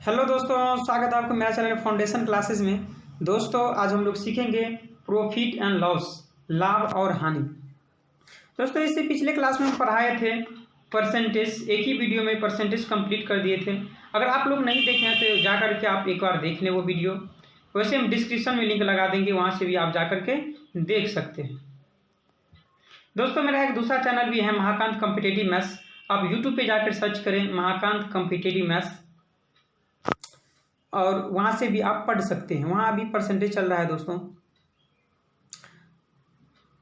Hello दोस्तों, स्वागत है आपको मेरा चैनल फाउंडेशन क्लासेस में। दोस्तों आज हम लोग सीखेंगे प्रॉफिट एंड लॉस, लाभ और हानि। दोस्तों इससे पिछले क्लास में हम पढ़ाए थे परसेंटेज, एक ही वीडियो में परसेंटेज कंप्लीट कर दिए थे। अगर आप लोग नहीं देखे हैं तो जा करके आप एक बार देख लें वो वीडियो। वैसे हम डिस्क्रिप्शन में लिंक लगा देंगे, वहाँ से भी आप जा करके देख सकते हैं। दोस्तों मेरा एक दूसरा चैनल भी है, महाकांत कॉम्पिटिटिव मैथ्स। आप यूट्यूब पे जाकर सर्च करें महाकांत कॉम्पिटिटिव मैथ्स और वहाँ से भी आप पढ़ सकते हैं। वहाँ अभी परसेंटेज चल रहा है दोस्तों।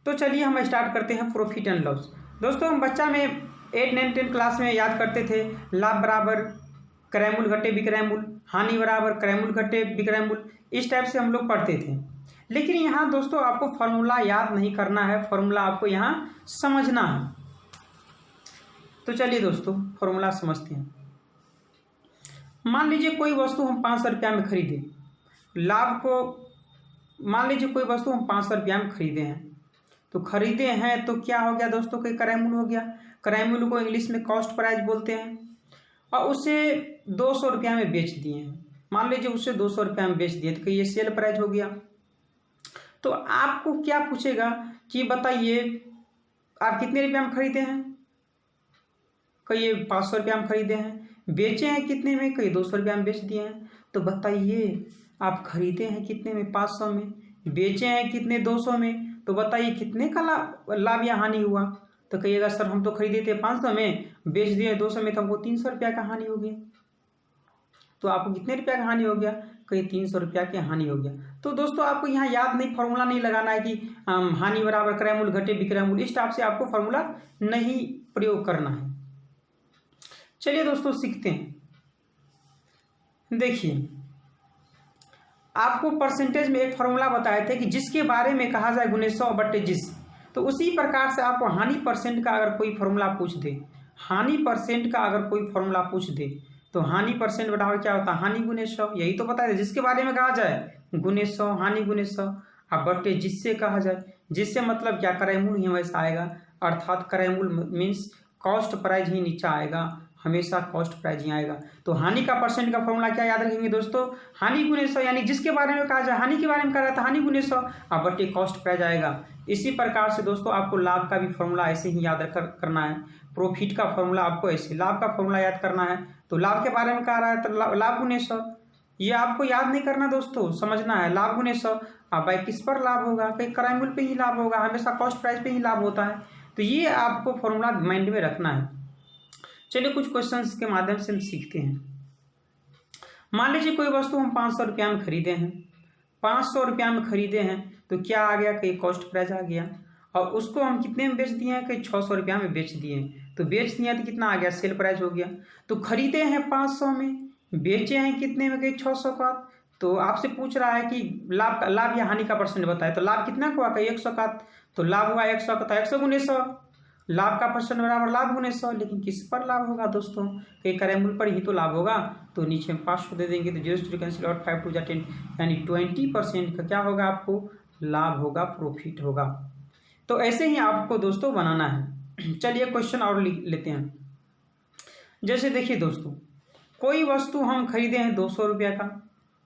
तो चलिए हम स्टार्ट करते हैं प्रॉफिट एंड लॉस। दोस्तों हम बच्चा में 8, 9, 10 क्लास में याद करते थे लाभ बराबर क्रय मूल घटे विक्रय मूल, हानि बराबर क्रय मूल घटे विक्रय मूल, इस टाइप से हम लोग पढ़ते थे। लेकिन यहाँ दोस्तों आपको फॉर्मूला याद नहीं करना है, फॉर्मूला आपको यहाँ समझना है। तो चलिए दोस्तों फॉर्मूला समझते हैं। मान लीजिए कोई वस्तु हम 500 रुपया में खरीदे, लाभ को मान लीजिए कोई वस्तु हम 500 रुपया में खरीदे हैं। तो खरीदे हैं तो क्या हो गया दोस्तों कि क्रय मूल्य हो गया। क्रय मूल्य को इंग्लिश में कॉस्ट प्राइस बोलते हैं। और उसे 200 रुपया में बेच दिए हैं। मान लीजिए उसे 200 रुपया में बेच दिए तो ये सेल प्राइस हो गया। तो आपको क्या पूछेगा कि बताइए आप कितने रुपया में खरीदे हैं। कहिए 500 रुपया में खरीदे हैं, बेचे हैं कितने में, कहीं 200 रुपया में बेच दिए हैं। तो बताइए आप खरीदे हैं कितने में, 500 में, बेचे हैं कितने, 200 में। तो बताइए कितने का लाभ या हानि हुआ। तो कहिएगा सर हम तो खरीदे थे 500 में, बेच दिए 200 में, तो हमको 300 रुपया का हानि हो गया। तो आपको कितने रुपया का हानि हो गया, कहीं 300 रुपया की हानि हो गया। तो दोस्तों आपको यहाँ याद नहीं, फॉर्मूला नहीं लगाना है कि हानि बराबर क्रय मूल्य घटे विक्रय मूल्य, इस टाइप से आपको फॉर्मूला नहीं प्रयोग करना है। चलिए दोस्तों सीखते हैं। देखिए आपको परसेंटेज में एक फॉर्मूला बताए थे कि जिसके बारे में कहा जाए गुणे 100 बट्टे जिस। तो उसी प्रकार से आपको हानि परसेंट का अगर कोई फॉर्मूला पूछ दे, हानि परसेंट का अगर कोई फॉर्मूला पूछ दे तो हानि परसेंट बराबर क्या होता है, हानि गुणे 100। यही तो बताया जिसके बारे में कहा जाए गुणे 100, हानि गुणे 100। अब बट्टे जिससे कहा जाए, जिससे मतलब क्या, क्रय मूल्य ही वैसा आएगा। अर्थात क्रय मूल्य मीन्स कॉस्ट प्राइस ही नीचा आएगा, हमेशा कॉस्ट प्राइस ही आएगा। तो हानि का परसेंट का फॉर्मूला क्या याद रखेंगे दोस्तों, हानि गुणे 100। यानी जिसके बारे में कहा जाए, हानि के बारे में कहा जाता है हानि गुणे 100 और बट्टे कॉस्ट प्राइस आएगा। इसी प्रकार से दोस्तों आपको लाभ का भी फॉर्मूला ऐसे ही याद करना है। प्रॉफिट का फॉर्मूला आपको ऐसे, लाभ का फॉर्मूला याद करना है। तो लाभ के बारे में कहा रहा है तो लाभ गुणे 100, ये आपको याद नहीं करना दोस्तों, समझना है। लाभ गुणे 100 अब भाई किस पर लाभ होगा, कहीं क्रय मूल्य पे ही लाभ होगा, हमेशा कॉस्ट प्राइस पे ही लाभ होता है। तो ये आपको फॉर्मूला माइंड में रखना है। चलिए कुछ क्वेश्चंस के माध्यम से हम सीखते हैं। मान लीजिए कोई वस्तु हम 500 रुपया में खरीदे हैं, 500 रुपया में खरीदे हैं तो क्या आ गया, कहीं कॉस्ट प्राइस आ गया। और उसको हम कितने में बेच दिए हैं, कहीं 600 रुपया में बेच दिए हैं। तो बेच दिए तो कितना आ गया, सेल प्राइस हो गया। तो खरीदे हैं 500 में, बेचे हैं कितने में, कहीं 600 का। तो आपसे पूछ रहा है कि लाभ या हानि का परसेंट बताए। तो लाभ कितना हुआ, कहीं 100 का। तो लाभ हुआ 100 का, तो 100 गुणे 100, लाभ का परसेंट बराबर लाभ गुणे 100। लेकिन किस पर लाभ होगा दोस्तों, कहीं क्रय मूल्य पर ही तो लाभ होगा। तो नीचे में 500 दे देंगे तो 0 कैंसिल और 5 2 10, यानी 20% का क्या होगा, आपको लाभ होगा, प्रॉफिट होगा। तो ऐसे ही आपको दोस्तों बनाना है। चलिए क्वेश्चन और लेते हैं। जैसे देखिए दोस्तों, कोई वस्तु हम खरीदे हैं 200 रुपया का,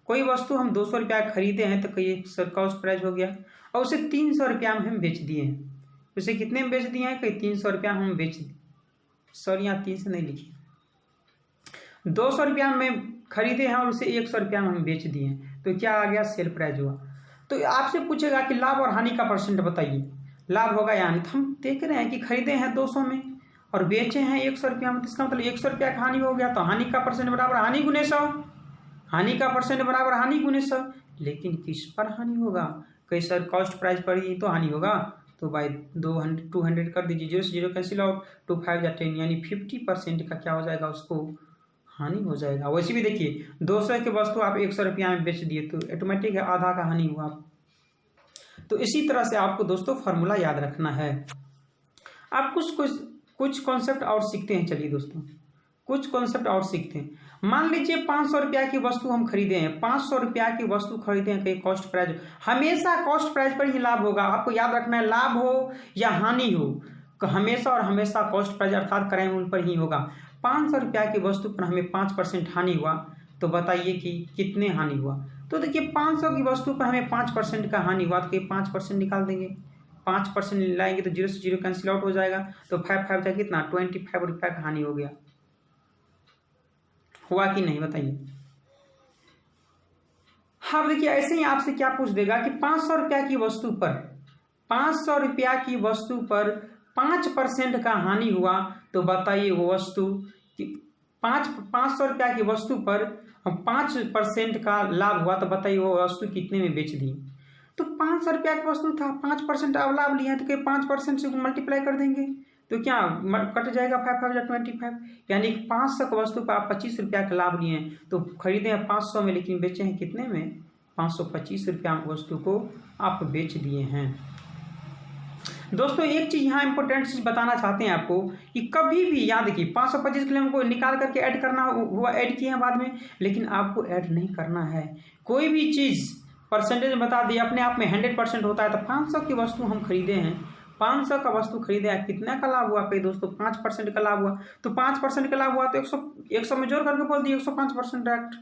कोई वस्तु हम 200 रुपया खरीदे हैं तो कहीं कॉस्ट प्राइस हो गया और उसे 300 रुपया में हम बेच दिए हैं। उसे कितने में बेच दिए हैं, कहीं 300 रुपया हम बेच दिए। सॉरी यहाँ 300 नहीं लिखिए, 200 रुपया में खरीदे हैं और उसे 100 रुपया में हम बेच दिए हैं। तो क्या आ गया, सेल प्राइस हुआ। तो आपसे पूछेगा कि लाभ और हानि का परसेंट बताइए, लाभ होगा या हानि। तो हम देख रहे हैं कि खरीदे हैं 200 में और बेचे हैं 100 रुपया में, तो इसका मतलब 100 रुपया का हानि हो गया। तो हानि का परसेंट बराबर हानि गुणे 100, हानि का परसेंट बराबर हानि गुणे 100। लेकिन किस पर हानि होगा, कहीं सर कॉस्ट प्राइस पर ही तो हानि होगा। तो भाई 200 कर दीजिए, 0 से 0 कैंसिल आउट, 2 5 या 10, यानी 50% का क्या हो जाएगा, उसको हानि हो जाएगा। वैसे भी देखिए 200 की वस्तु आप 100 रुपया में बेच दिए तो ऑटोमेटिक है आधा का हानि हुआ। तो इसी तरह से आपको दोस्तों फार्मूला याद रखना है। आप कुछ कॉन्सेप्ट और सीखते हैं। चलिए दोस्तों कुछ कॉन्सेप्ट और सीखते हैं। मान लीजिए 500 रुपया की वस्तु हम खरीदे हैं, 500 रुपया की वस्तु खरीदे हैं, कहीं कॉस्ट प्राइस, हमेशा कॉस्ट प्राइस पर ही लाभ होगा। आपको याद रखना है, लाभ हो या हानि हो, हमेशा और हमेशा कॉस्ट प्राइस अर्थात क्रय मूल्य पर ही होगा। 500 रुपया की वस्तु पर हमें 5% हानि हुआ तो बताइए कि कितने हानि हुआ। तो देखिए 500 की वस्तु पर हमें 5% का हानि हुआ, तो 5% निकाल देंगे। 5% लाएंगे तो 0 से 0 कैंसिल आउट हो जाएगा, तो 5 जाए कितना 25 रुपये का हानि हो गया। हुआ कि नहीं बताइए। हाँ देखिए ऐसे ही आपसे क्या पूछ देगा कि 500 रुपया की वस्तु पर 500 रुपया की वस्तु पर 5% का हानि हुआ, तो बताइए वो वस्तु कि 500 रुपया की वस्तु पर 5% का लाभ हुआ, तो बताइए वो वस्तु कितने में बेच दी। तो 500 रुपया की वस्तु था, 5% अब लाभ लिया, तो 5% से मल्टीप्लाई कर देंगे, तो क्या कट जाएगा 5 यानी 500 की वस्तु पर आप 25 रुपया का लाभ लिए हैं, तो खरीदे हैं 500 में लेकिन बेचे हैं कितने में 525 रुपया वस्तु को आप बेच दिए हैं। दोस्तों एक चीज़ यहाँ इंपॉर्टेंट चीज़ बताना चाहते हैं आपको कि कभी भी याद रखिए 525 के लिए हमको निकाल करके ऐड करना हुआ, ऐड किए हैं बाद में, लेकिन आपको ऐड नहीं करना है। कोई भी चीज़ परसेंटेज बता दिए अपने आप में 100% होता है। तो 500 की वस्तु हम खरीदे हैं, 500 का वस्तु खरीदे हैं, कितना का लाभ हुआ पे दोस्तों 5% का लाभ हुआ, तो 5% का लाभ हुआ तो 100 में जोड़ करके बोल दिए 105% डायरेक्ट।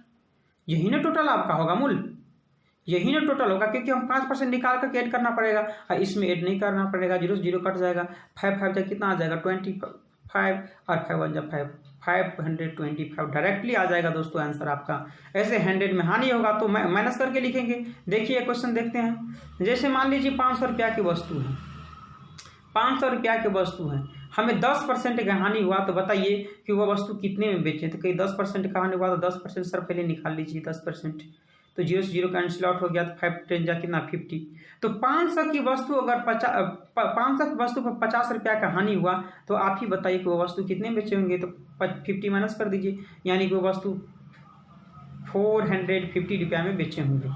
यही ना टोटल आपका होगा मूल, यही ना टोटल होगा, क्योंकि हम 5% निकाल करके ऐड करना पड़ेगा और इसमें ऐड नहीं करना पड़ेगा। 0 से 0 कट जाएगा, 5 जाए कितना आ जाएगा 25 और 5 1 जा 525 डायरेक्टली आ जाएगा दोस्तों आंसर आपका। ऐसे 100 में हानि होगा तो माइनस करके लिखेंगे। देखिए क्वेश्चन देखते हैं। जैसे मान लीजिए 500 रुपया की वस्तु है, 500 रुपया की वस्तु है, हमें 10% का हानि हुआ, तो बताइए कि वह वस्तु कितने में बेचे। तो कहीं 10% का हानि हुआ तो 10% सर पहले निकाल लीजिए 10%, तो 0 से 0 कैंसिल आउट हो गया, तो 5 10 जा कितना 50। तो 500 की वस्तु अगर 500 की वस्तु पर 50 रुपया का हानि हुआ, तो आप ही बताइए कि वो वस्तु कितने बेचे होंगे। तो 50 माइनस कर दीजिए, यानी कि वो वस्तु 450 रुपया में बेचे होंगे।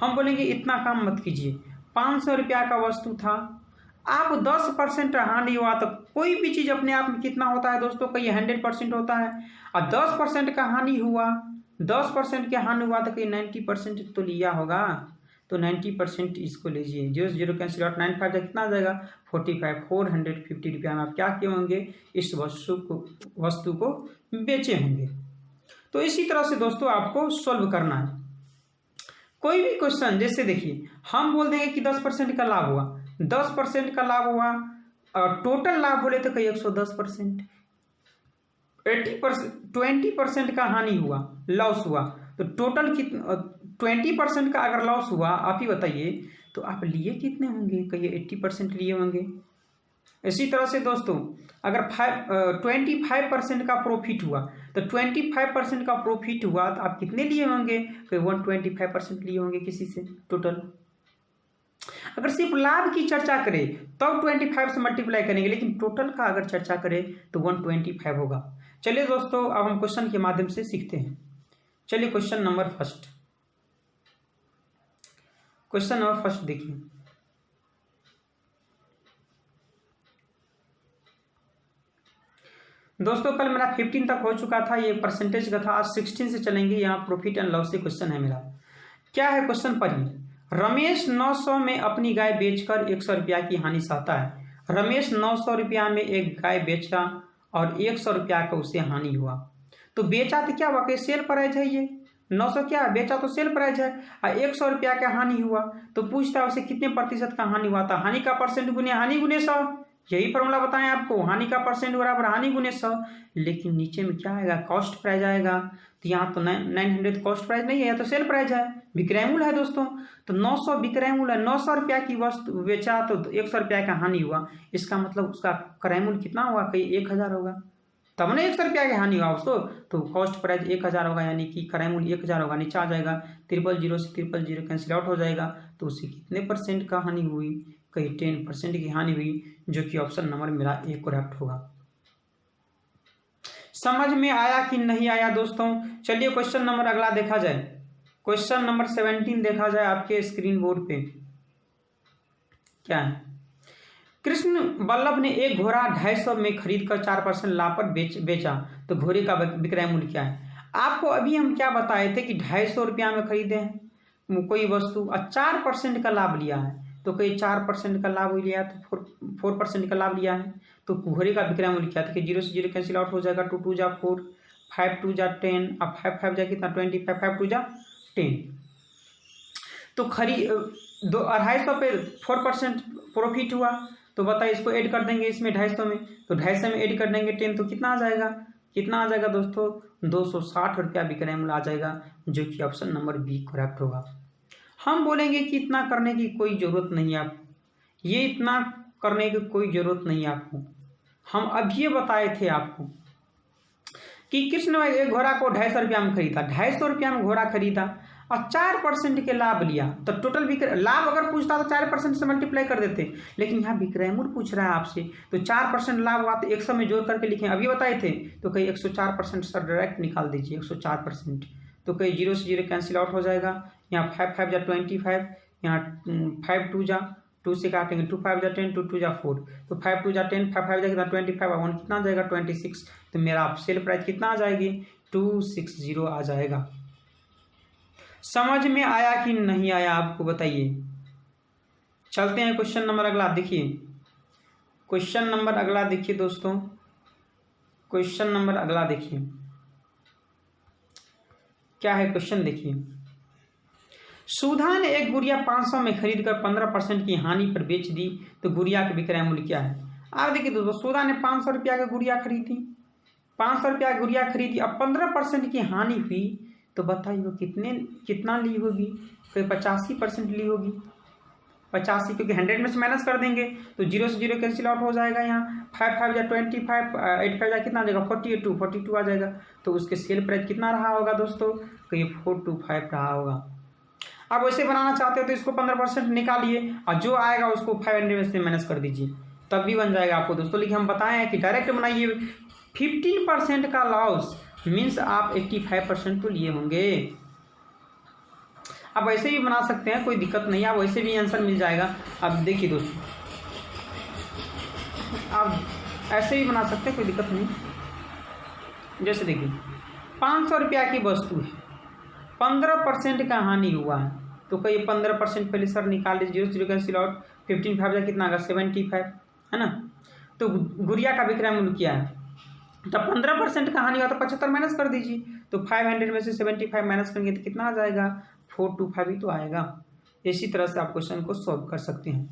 हम बोलेंगे इतना काम मत कीजिए, 500 रुपया का वस्तु था, आप 10% हानि हुआ, तो कोई भी चीज़ अपने आप में कितना होता है दोस्तों, कहीं 100% होता है, और 10% का हानि हुआ, 10% के हानि हुआ तो कहीं 90% तो लिया होगा, तो 90% इसको लीजिए। 0 से 0 कैंसिल आउट, 95 जा कितना आ जाएगा 45, 450 रुपया में आप क्या किए होंगे, इस वस्तु को बेचे होंगे। तो इसी तरह से दोस्तों आपको सोल्व करना है कोई भी क्वेश्चन। जैसे देखिए हम बोल देंगे कि 10% का लाभ हुआ, 10% का लाभ हुआ, और टोटल लाभ बोले तो कहीं 110%, 80% 20% का हानि हुआ, लॉस हुआ, तो टोटल कितना 20% का अगर लॉस हुआ आप ही बताइए, तो आप लिए कितने होंगे, कहिए 80% लिए होंगे। इसी तरह से दोस्तों अगर 25% का प्रॉफिट हुआ, तो 25% का प्रॉफिट हुआ तो आप कितने लिए होंगे, कहीं 125% लिए होंगे किसी से टोटल। अगर सिर्फ लाभ की चर्चा करें तब 25 से मल्टीप्लाई करेंगे, लेकिन टोटल का अगर चर्चा करें तो 125 होगा। चलिए दोस्तों अब हम क्वेश्चन के माध्यम से सीखते हैं। चलिए क्वेश्चन नंबर फर्स्ट देखिए। दोस्तों कल मेरा 15 तक हो चुका था, ये परसेंटेज का था। आज 16 से चलेंगे, यहाँ प्रॉफिट एंड लॉस से क्वेश्चन है मेरा। क्या है क्वेश्चन पढ़िए। रमेश 900 में अपनी गाय बेचकर 100 रुपया की हानि सहता है। रमेश 900 रुपया में एक गाय बेचा और 100 रुपया का उसे हानि हुआ। तो बेचा तो क्या हुआ, कि सेल प्राइस है, ये 900 क्या बेचा तो सेल प्राइस है, और 100 रुपया का हानि हुआ, तो पूछता है उसे कितने प्रतिशत का हानि हुआ था। हानि का परसेंट गुने हानि गुने 100, यही फॉर्मूला बताएं आपको, हानि का परसेंट बराबर हानि गुने 100। लेकिन नीचे में क्या आएगा, कॉस्ट प्राइस आएगा, तो यहाँ तो 900 कॉस्ट प्राइस नहीं है, या तो सेल प्राइस है, विक्रय मूल्य है दोस्तों। तो 900 विक्रय मूल्य है, 900 रुपया की वस्तु बेचा तो 100 रुपया का हानि हुआ, इसका मतलब उसका क्रय मूल्य कितना होगा, कहीं 1000 होगा, तब ना 100 रुपया की हानि हुआ उसको, तो कॉस्ट प्राइस 1000 होगा, यानी कि क्रय मूल्य 1000 होगा। नीचे आ जाएगा 000 से 000 कैंसिल आउट हो जाएगा, तो उसे कितने परसेंट का हानि हुई, कहीं 10% की हानि हुई, जो कि ऑप्शन नंबर मेरा ए करेक्ट होगा। समझ में आया कि नहीं आया दोस्तों। चलिए क्वेश्चन नंबर अगला देखा जाए। क्वेश्चन नंबर 17 देखा जाए आपके स्क्रीन बोर्ड पे। क्या है, कृष्ण बल्लभ ने एक घोड़ा 250 में खरीदकर 4% लाभ पर बेचा, तो घोड़े का विक्रय मूल्य क्या है। आपको अभी हम क्या बताए थे कि 250 रुपया में खरीदे हैं कोई वस्तु और 4% का लाभ लिया है, तो कहीं 4% का लाभ लिया तो 4% का लाभ लिया है, तो घोड़े का विक्रय मूल्य क्या था कि 0 से 0 कैंसिल आउट हो जाएगा, 2 2 जा 4, 5 2 जा 10, अब 5 5 जा कितना 25, 5 2 जा 10। तो 250 पे 4% प्रॉफिट हुआ, तो बताइए इसको ऐड कर देंगे इसमें 250 में, तो 250 में ऐड कर देंगे 10, तो कितना आ जाएगा, कितना आ जाएगा दोस्तों, 260 रुपया विक्रय मूल्य आ जाएगा, जो कि ऑप्शन नंबर बी करेक्ट होगा। हम बोलेंगे कि इतना करने की कोई ज़रूरत नहीं है आपको, ये इतना करने की कोई ज़रूरत नहीं है आपको। हम अभी ये बताए थे आपको कि कृष्ण भाई एक घोड़ा को 250 रुपया में खरीदा, 250 रुपया में घोड़ा खरीदा और 4% के लाभ लिया, तो टोटल लाभ अगर पूछता तो 4% से मल्टीप्लाई कर देते, लेकिन यहाँ विक्रय मूल्य पूछ रहा है आपसे, तो 4% लाभ हुआ तो 100 में जोड़ करके लिखें, अभी बताए थे, तो कहीं 104% सर डायरेक्ट निकाल दीजिए 104%, तो कहीं 0 से 0 कैंसिल आउट हो जाएगा, यहाँ 5 5 जा 25, यहाँ 5 2 जा 2 से काटेंगे 2 5 जा 10, 2 2 जा 4, तो 5 2 जा 10, 5 5 जा कितना 25, 1 कितना आ जाएगा 26, तो मेरा सेल प्राइस कितना आ जाएगी 260 आ जाएगा। समझ में आया कि नहीं आया आपको बताइए। चलते हैं क्वेश्चन नंबर अगला, देखिए क्वेश्चन नंबर अगला देखिए दोस्तों, क्वेश्चन नंबर अगला देखिए क्या है क्वेश्चन, देखिए सुधा ने एक गुड़िया 500 में खरीदकर 15% की हानि पर बेच दी, तो गुड़िया का विक्रय मूल्य क्या है। आप देखिए दोस्तों, सुधा ने 500 रुपया की गुड़िया खरीदी, 500 रुपया की गुड़िया खरीदी, अब 15% की हानि हुई, तो बताइए वो कितना ली होगी, कोई 85% ली होगी, 85, क्योंकि 100 में से माइनस कर देंगे तो 0 से 0 कैंसिल आउट हो जाएगा, यहाँ 5 5 जा 25, 8 5 जा कितना आ जाएगा 42 आ जाएगा, तो उसके सेल प्राइस कितना रहा होगा दोस्तों, तो ये 425 रहा होगा। आप वैसे बनाना चाहते हो तो इसको 15% निकालिए और जो आएगा उसको 500 में से माइनस कर दीजिए, तब भी बन जाएगा आपको दोस्तों। लेकिन हम बताएं हैं कि डायरेक्ट बनाइए, 15% का लॉस मीन्स आप 85% तो लिए होंगे। आप वैसे भी बना सकते हैं, कोई दिक्कत नहीं, आप वैसे भी आंसर मिल जाएगा। अब देखिए दोस्तों, आप ऐसे भी बना सकते हैं, कोई दिक्कत नहीं। जैसे देखिए 500 रुपया की वस्तु है, 15% का हानि हुआ है, तो कई 15% पहले सर निकाल लीजिए, 0 कैंसिल आउट, 15 5 जा कितना आएगा 75 है ना। तो गुड़िया का विक्रय मूल्य क्या है, तो 15% का हानि हुआ तो 75 माइनस कर दीजिए, तो 500 में से 75 माइनस करेंगे तो कितना आ जाएगा 425 ही तो आएगा। इसी तरह से आप क्वेश्चन को सॉल्व कर सकते हैं।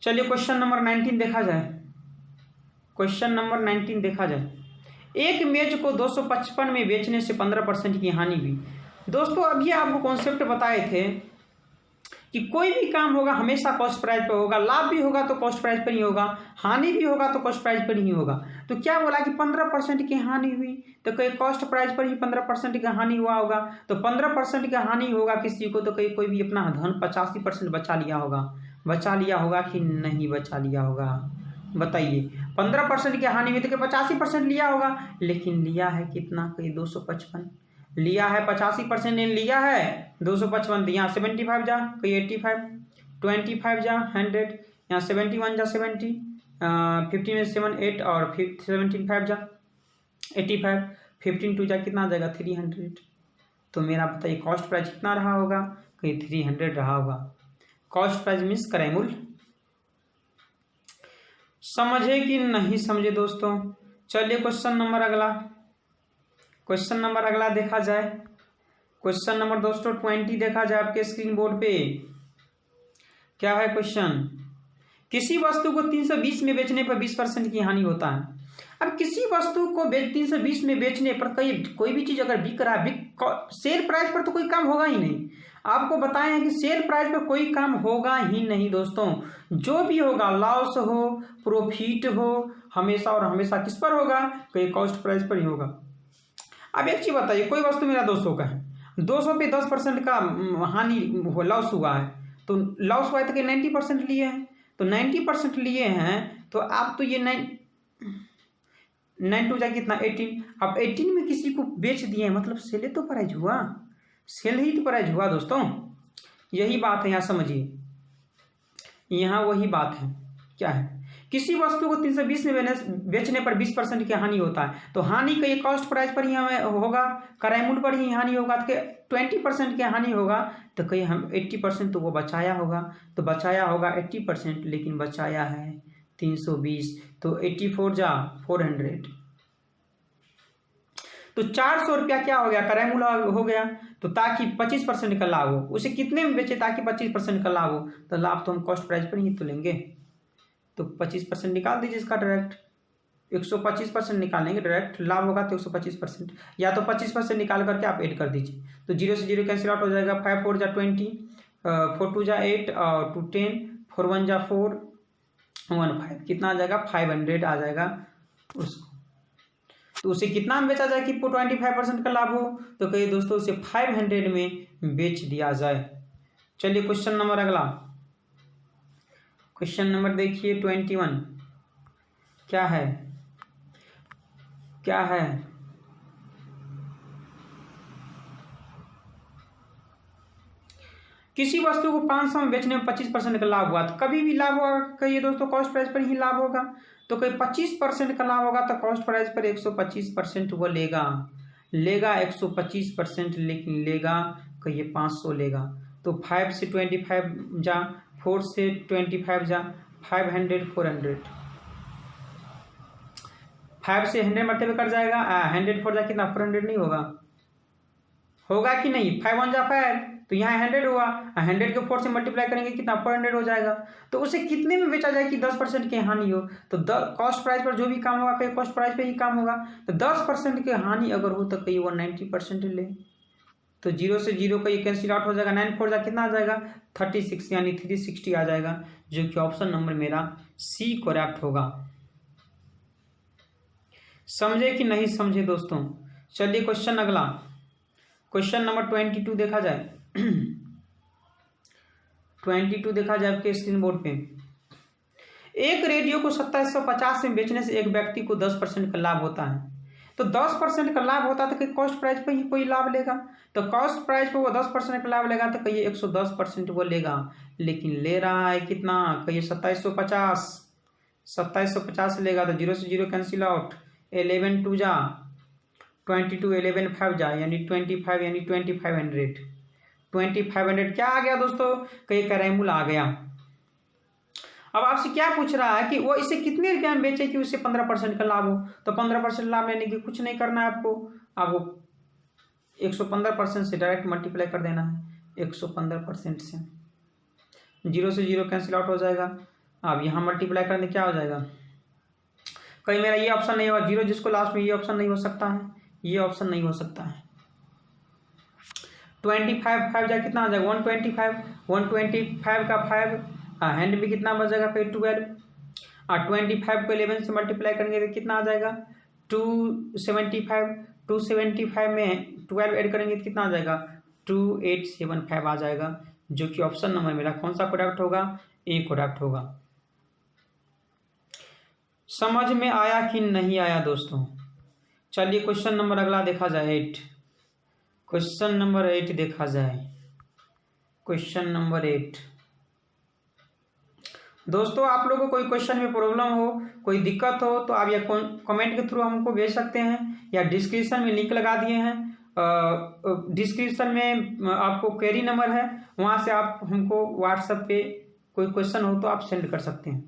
चलिए क्वेश्चन नंबर 19 देखा जाए। क्वेश्चन नंबर 19 देखा जाए, एक मेज को 255 में बेचने से 15% की हानि हुई। दोस्तों अभी आपको कॉन्सेप्ट बताए थे कि कोई भी काम होगा हमेशा कॉस्ट प्राइस पर होगा, लाभ भी होगा तो कॉस्ट प्राइस पर ही होगा, हानि भी होगा तो कॉस्ट प्राइस पर ही होगा। तो क्या बोला कि 15% की हानि हुई, तो कहीं कॉस्ट प्राइस पर ही 15% का हानि हुआ होगा, तो 15% का हानि होगा किसी को, तो कहीं कोई भी अपना धन 85% बचा लिया होगा कि नहीं बचा लिया होगा, बताइए। 15% की हानि हुई तो 85% लिया होगा, लेकिन लिया है कितना, कहीं 255 लिया है, 85% ने लिया है, 255 दिया, 75 जा कहीं 85, 25 जा 100, यहाँ 71 जा 70, 15 में 7 8 और 17 5 जा 85, 15 2 जा कितना आ जाएगा 300। तो मेरा बताइए कॉस्ट प्राइस कितना रहा होगा, कहीं 300 रहा होगा। कॉस्ट प्राइस मीन्स क्रय मूल्य। समझे कि नहीं समझे दोस्तों। चलिए क्वेश्चन नंबर अगला, क्वेश्चन नंबर अगला देखा जाए। क्वेश्चन नंबर दोस्तों 20 देखा जाए आपके स्क्रीन बोर्ड पे। क्या है क्वेश्चन, किसी वस्तु को 320 में बेचने पर 20% की हानि होता है। अब किसी वस्तु को 320 में बेचने पर कोई भी चीज अगर बिक रहा है, सेल प्राइस पर तो कोई काम होगा ही नहीं। आपको बताए हैं कि सेल प्राइस पर कोई काम होगा ही नहीं दोस्तों। जो भी होगा, लॉस हो प्रॉफिट हो, हमेशा और हमेशा किस पर होगा, कोई कॉस्ट प्राइस पर ही होगा। अब एक चीज बताइए, कोई वस्तु मेरा 200 का है, 200 पे 10% का हानि लॉस हुआ है, तो लॉस हुआ है तो 90% लिए हैं, तो 90% लिए हैं, तो आप तो ये 9 टू जाए कितना 18, अब 18 में किसी को बेच दिए, मतलब सेल तो प्राइस हुआ, सेल ही तो प्राइस हुआ दोस्तों। यही बात है, यहाँ समझिए, यहाँ वही बात है। क्या है, किसी वस्तु को 320 में बेचने पर 20% की हानि होता है, तो हानि का ये कॉस्ट प्राइस पर ही हमें होगा, क्रय मूल्य पर ही हानि होगा, तो 20% की हानि होगा, तो कहीं हम 80% तो वो बचाया होगा, तो बचाया होगा 80%, लेकिन बचाया है 320, तो 84 जा 400, तो 400 रुपया क्या हो गया, क्रय मूल्य हो गया। तो ताकि 25% का लाभ हो, उसे कितने में बेचे ताकि 25% का लाभ हो, तो लाभ तो हम कॉस्ट प्राइस पर ही तो लेंगे। तो 25% निकाल दीजिए इसका डायरेक्ट, 125% निकालेंगे डायरेक्ट, लाभ होगा तो 125%, या तो 25% निकाल करके आप ऐड कर दीजिए। तो 0 से 0 कैंसिल आउट हो जाएगा, 5 4 जा 20, 4 2 जा 8, 2 10, 4 1 जा 4, 1 5, कितना आ जाएगा 500 आ जाएगा उसको। तो उसे कितना में बेचा जाए कि 25% का लाभ हो, तो कहिए दोस्तों उसे 500 में बेच दिया जाए। चलिए क्वेश्चन नंबर अगला, क्वेश्चन नंबर देखिए 21 क्या है, क्या है, किसी वस्तु को 500 में बेचने में 25% का लाभ हुआ, तो कभी भी लाभ होगा कहिए दोस्तों कॉस्ट प्राइस पर ही लाभ होगा। तो कहीं 25% का लाभ होगा तो कॉस्ट प्राइस पर 125% वो लेगा 125%, लेकिन लेगा कहिए 500 लेगा। तो 5 से 25 जा, 4 से 25 जा, 500 400, 5 से 100 मल्टीप्लाई कर जाएगा, 100 4 जा कितना 400 नहीं होगा, होगा कि नहीं, 5 1 जा 5, तो यहाँ 100 हुआ, 100 के 4 से मल्टीप्लाई करेंगे कितना 400 हो जाएगा। तो उसे कितने में बेचा जाए कि 10% की हानि हो, तो कॉस्ट प्राइस पर जो भी काम होगा कहीं कॉस्ट प्राइस पे ही काम होगा। तो 10% की हानि अगर हो तो कहीं वो 90% ले। तो 0 से 0 का ये कैंसिल आउट हो जाएगा, 9 4 जा कितना आ जाएगा 36, यानी 360 आ जाएगा, जो कि ऑप्शन नंबर मेरा सी करेक्ट होगा। समझे कि नहीं समझे दोस्तों। चलिए क्वेश्चन अगला, क्वेश्चन नंबर 22 देखा जाए 22 देखा जाए आपके स्क्रीन बोर्ड पे। एक रेडियो को 2750 में बेचने से एक व्यक्ति को 10% का लाभ होता है। तो 10% का लाभ होता है तो कॉस्ट प्राइस पर ही कोई लाभ लेगा, तो कॉस्ट प्राइस पर वो 10% का लाभ लेगा, तो कहिए 110% वो लेगा, लेकिन ले रहा है कितना, कहिए 2750, 2750 लेगा। तो 0 से 0 कैंसिल आउट, 11 2 जा 22, 11 5 जा, यानी 25, यानी 2500, 2500 क्या आ गया दोस्तों, कहीं क्रय मूल्य आ गया। अब आपसे क्या पूछ रहा है कि वो इसे कितने रुपया में बेचे कि उससे 15% का लाभ हो। तो 15% लाभ लेने की कुछ नहीं करना है आपको 115% से डायरेक्ट मल्टीप्लाई कर देना है, 115% से 0 से 0 कैंसिल आउट हो जाएगा। अब यहाँ मल्टीप्लाई करने क्या हो जाएगा, कहीं मेरा ये ऑप्शन नहीं होगा, 0 जिसको लास्ट में, ये ऑप्शन नहीं हो सकता है, ये ऑप्शन नहीं हो सकता है। 25 5 जा कितना आ जाएगा 125, 125 का 5, हैंड में कितना बचेगा फिर 12, 25 को 11 से मल्टीप्लाई करेंगे तो कितना आ जाएगा 275, 275 में 12 ऐड करेंगे तो कितना आ जाएगा 2875 आ जाएगा, जो कि ऑप्शन नंबर मेरा कौन सा करेक्ट होगा, ए करेक्ट होगा। समझ में आया कि नहीं आया दोस्तों। चलिए क्वेश्चन नंबर अगला देखा जाए 8, क्वेश्चन नंबर 8 देखा जाए, क्वेश्चन नंबर 8। दोस्तों आप लोगों को कोई क्वेश्चन में प्रॉब्लम हो, कोई दिक्कत हो, तो आप ये कमेंट के थ्रू हमको भेज सकते हैं, या डिस्क्रिप्शन में लिंक लगा दिए हैं, डिस्क्रिप्शन में आपको क्वेरी नंबर है, वहाँ से आप हमको व्हाट्सएप पे कोई क्वेश्चन हो तो आप सेंड कर सकते हैं।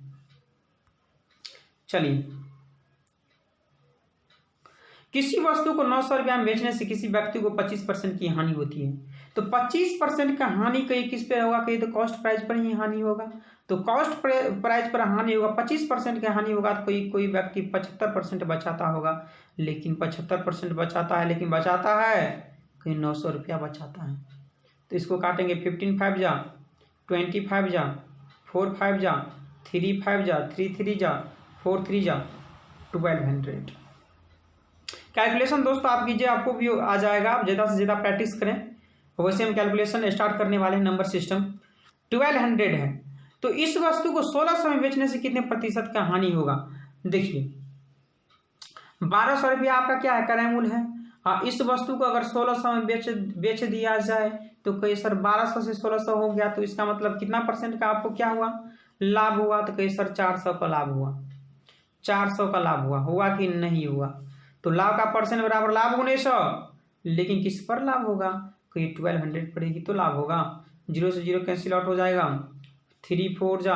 चलिए, किसी वस्तु को 900 रुपया में बेचने से किसी व्यक्ति को 25% की हानि होती है। तो 25% का हानि कहीं किस पे होगा, कहीं तो कॉस्ट प्राइस पर ही हानि होगा। तो कॉस्ट प्राइस पर हानि होगा, 25% का हानि होगा, तो कोई व्यक्ति 75% बचाता होगा, लेकिन 75% बचाता है, लेकिन बचाता है कहीं 900 रुपया बचाता है। तो इसको काटेंगे 15 5 जा, 25 जा, 4 5 जा, 3 5 जा, 3 3 जा, 4 3 जा, 1200। कैलकुलेशन दोस्तों आप कीजिए, आपको भी आ जाएगा, आप ज़्यादा से ज़्यादा प्रैक्टिस करें। वैसे हम कैलकुलेशन स्टार्ट करने वाले हैं, नंबर सिस्टम 1200 है। तो इस वस्तु को 1600 में बेचने से कितने प्रतिशत का हानि होगा। देखिए 1200 रुपया आपका क्या है, क्रय मूल्य है। इस वस्तु को अगर 1600 में बेच दिया जाए तो कहीं सर 1200 से 1600 हो गया, तो इसका मतलब कितना परसेंट का आपको क्या हुआ, लाभ हुआ। तो कहीं सर 400 का लाभ हुआ, 400 का लाभ हुआ कि नहीं हुआ। तो लाभ का परसेंट बराबर लाभ गुणे 100, लेकिन किस पर लाभ होगा, कहीं 1200 पड़ेगी तो लाभ होगा। 0 से 0 कैंसिल आउट हो जाएगा, 3 4 जा,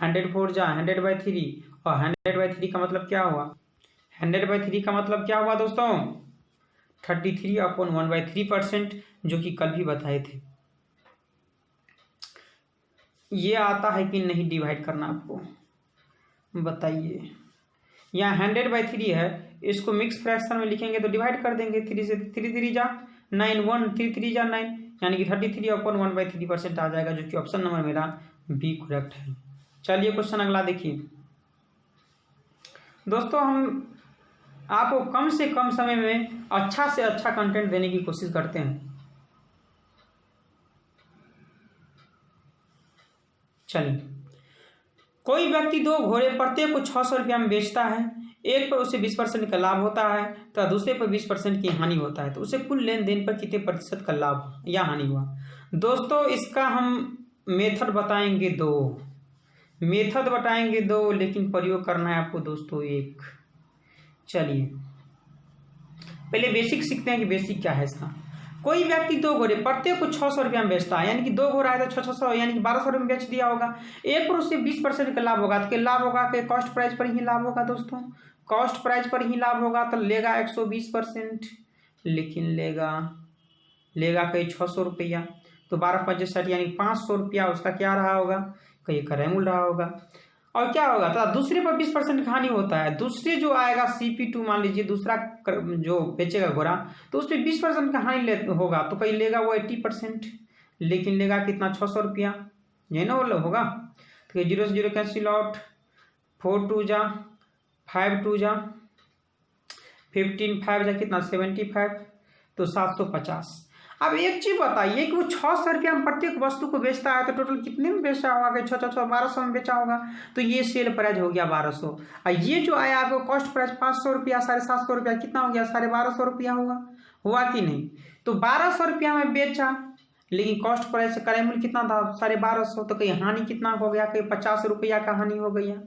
100 4 जा, 100/3, और 100/3 का मतलब क्या हुआ, 100/3 का मतलब क्या हुआ दोस्तों 33/1/3%, जो कि कल भी बताए थे। ये आता है कि नहीं डिवाइड करना आपको, बताइए। यहाँ 100/3 है, इसको मिक्स फ्रैक्शन में लिखेंगे तो डिवाइड कर देंगे। 3 से 3 3 जा 9, 1 3 3 जा 9, यानी कि 33/1/3% आ जाएगा, जो कि ऑप्शन नंबर मेरा बी करेक्ट है। चलिए क्वेश्चन अगला देखिए दोस्तों, हम आपको कम से कम समय में अच्छा से अच्छा कंटेंट देने की कोशिश करते हैं। चलिए, कोई व्यक्ति 2 घोड़े प्रत्येक को 600 रुपया में बेचता है। एक पर उसे 20% का लाभ होता है तथा दूसरे पर 20% की हानि होता है, तो उसे कुल लेन देन पर कितने प्रतिशत का लाभ या हानि हुआ। दोस्तों इसका हम मेथड बताएंगे दो, लेकिन प्रयोग करना है आपको दोस्तों एक। चलिए पहले बेसिक सीखते हैं कि बेसिक क्या है इसका। कोई व्यक्ति 2 घोड़े प्रत्येक को 600 रुपया में बेचता है, यानी कि 2 घोड़ा है तो 600 यानी कि 1200 रुपये में बेच दिया होगा। एक पर उससे 20% का लाभ होगा, तो लाभ होगा कि कॉस्ट प्राइस पर ही लाभ होगा दोस्तों, कॉस्ट प्राइस पर ही लाभ होगा, तो लेगा 120%, लेकिन लेगा कहीं 600 रुपया, तो 12×5 = 60, यानी 500 रुपया उसका क्या रहा होगा, कहीं क्रय मूल्य रहा होगा। और क्या होगा, तो दूसरे पर 20% का हानि होता है। दूसरे जो आएगा CP2, मान लीजिए दूसरा जो बेचेगा घोड़ा, तो उस पर 20% का हानि होगा, तो कहीं लेगा वो 80%, लेकिन लेगा कितना, 600 रुपया, यही ना होगा। तो 0 से 0 कैंसिल आउट, 4 2 जा 5 2 जा 15, 5 जा कितना 75, तो 750। अब एक चीज बताइए कि वो 600 रुपया में प्रत्येक वस्तु को बेचता है, तो टोटल कितने में बेचा होगा, 1200 में बेचा होगा, तो ये सेल प्राइस हो गया 1200। और ये जो आया आपको कॉस्ट प्राइस 500 रुपया, 750 रुपया, कितना हो गया, 1250 रुपया हुआ कि नहीं। तो 1200 रुपया में बेचा, लेकिन कॉस्ट प्राइस क्रय मूल्य कितना था, 1250, तो कहीं हानि कितना हो गया, कहीं 50 रुपया का हानि हो गया,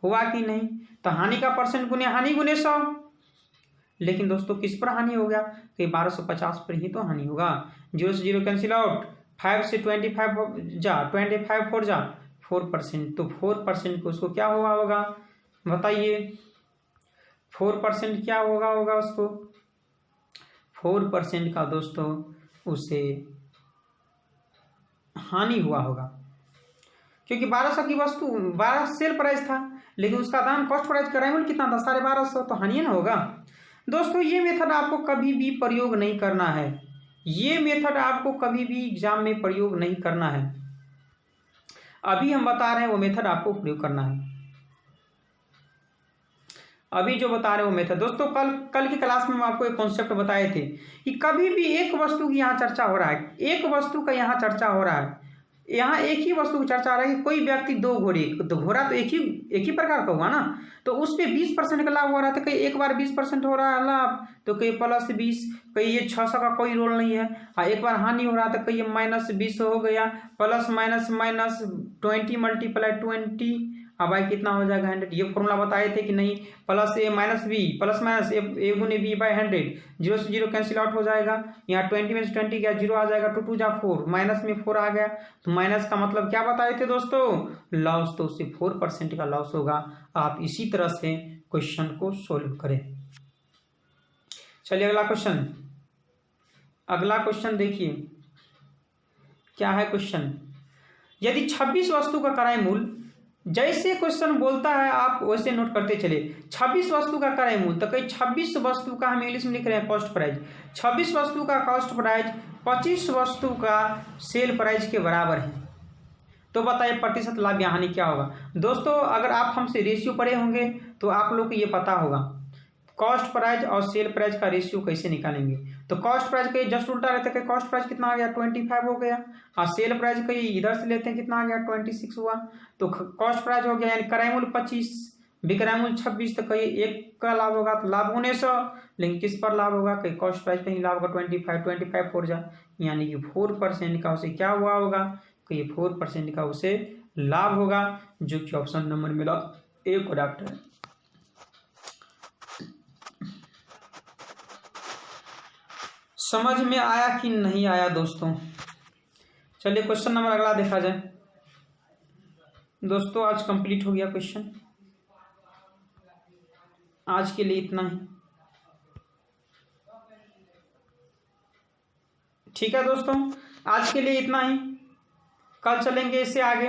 हुआ कि नहीं। तो हानि का परसेंट गुने हानि गुने 100, लेकिन दोस्तों किस पर हानि हो गया, कि 1250 पर ही तो हानि होगा। 0 से 0 कैंसिल आउट, 5 से 25 जा 25 4 जा 4%, तो 4% को उसको क्या होगा बताइए, 4% क्या होगा उसको, 4% का दोस्तों उसे हानि हुआ होगा, क्योंकि 1200 की वस्तु 12 सेल प्राइस था, लेकिन उसका दाम कॉस्ट प्राइस क्रय मूल्य कितना था, 1250, तो हानि ना होगा। दोस्तों ये मेथड आपको कभी भी प्रयोग नहीं करना है, ये मेथड आपको कभी भी एग्जाम में प्रयोग नहीं करना है। अभी हम बता रहे हैं वो मेथड आपको प्रयोग करना है, अभी जो बता रहे हैं वो मेथड। दोस्तों कल की क्लास में हम आपको एक कॉन्सेप्ट बताए थे कि कभी भी एक वस्तु की यहाँ चर्चा हो रहा है, एक वस्तु का यहाँ चर्चा हो रहा है, यहाँ एक ही वस्तु की चर्चा आ रही है। कोई व्यक्ति 2 घोड़े, तो घोड़ा तो एक ही प्रकार का हुआ ना, तो उस पर 20% का लाभ हो रहा था, कहीं एक बार 20% हो रहा है लाभ, तो कहीं +20, कहीं ये 600 का कोई रोल नहीं है। हाँ एक बार हानि हो रहा था, कहीं -20 हो गया, प्लस माइनस -20 × 20, अब भाई कितना हो जाएगा 100। ये फॉर्मूला बताए थे कि नहीं, +a - b + -a × b/100, 0 से 0 कैंसिल आउट हो जाएगा। यहाँ 20 में से 20 गया, 0 आ जाएगा, 2 2 जा 4, माइनस में 4 आ गया, तो माइनस का मतलब क्या बताए थे दोस्तों, लॉस, तो उससे 4% का लॉस होगा। आप इसी तरह से क्वेश्चन को सोल्व करें। चलिए अगला क्वेश्चन देखिए क्या है क्वेश्चन। यदि 26 वस्तु का क्रय मूल्य, जैसे क्वेश्चन बोलता है आप वैसे नोट करते चले, 26 वस्तु का क्रय मूल्य, तो कहीं 26 वस्तु का हम इंग्लिश में लिख रहे हैं कॉस्ट प्राइस, 26 वस्तु का कॉस्ट प्राइस 25 वस्तु का सेल प्राइस के बराबर है, तो बताइए प्रतिशत लाभ या हानि क्या होगा। दोस्तों अगर आप हमसे रेशियो पढ़े होंगे तो आप लोग को ये पता होगा कॉस्ट प्राइस और सेल प्राइस का रेशियो कैसे निकालेंगे। तो कॉस्ट प्राइस का जस्ट उल्टा रहता है, कॉस्ट प्राइस कितना आ गया 25 हो गया, और सेल प्राइस का इधर से लेते हैं कितना आ गया 26 हुआ, तो कॉस्ट प्राइस हो गया, यानी क्रय मूल्य 25, विक्रय मूल्य 26, तो कहीं एक का लाभ होगा, तो लाभ होने 100, लेकिन किस पर लाभ होगा, कहीं कॉस्ट प्राइस पर ही लाभ होगा 25 4 जा, यानी कि 4% का उसे क्या हुआ होगा, कहीं 4% का उसे लाभ होगा, जो कि ऑप्शन नंबर मेरा ए करेक्ट है। समझ में आया कि नहीं आया दोस्तों। चलिए क्वेश्चन नंबर अगला देखा जाए। दोस्तों आज कंप्लीट हो गया क्वेश्चन, आज के लिए इतना ही। ठीक है दोस्तों, आज के लिए इतना ही, कल चलेंगे इससे आगे।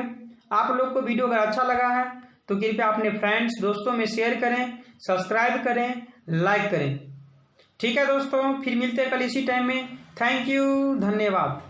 आप लोग को वीडियो अगर अच्छा लगा है तो कृपया अपने फ्रेंड्स दोस्तों में शेयर करें, सब्सक्राइब करें, लाइक करें। ठीक है दोस्तों, फिर मिलते हैं कल इसी टाइम में। थैंक यू, धन्यवाद।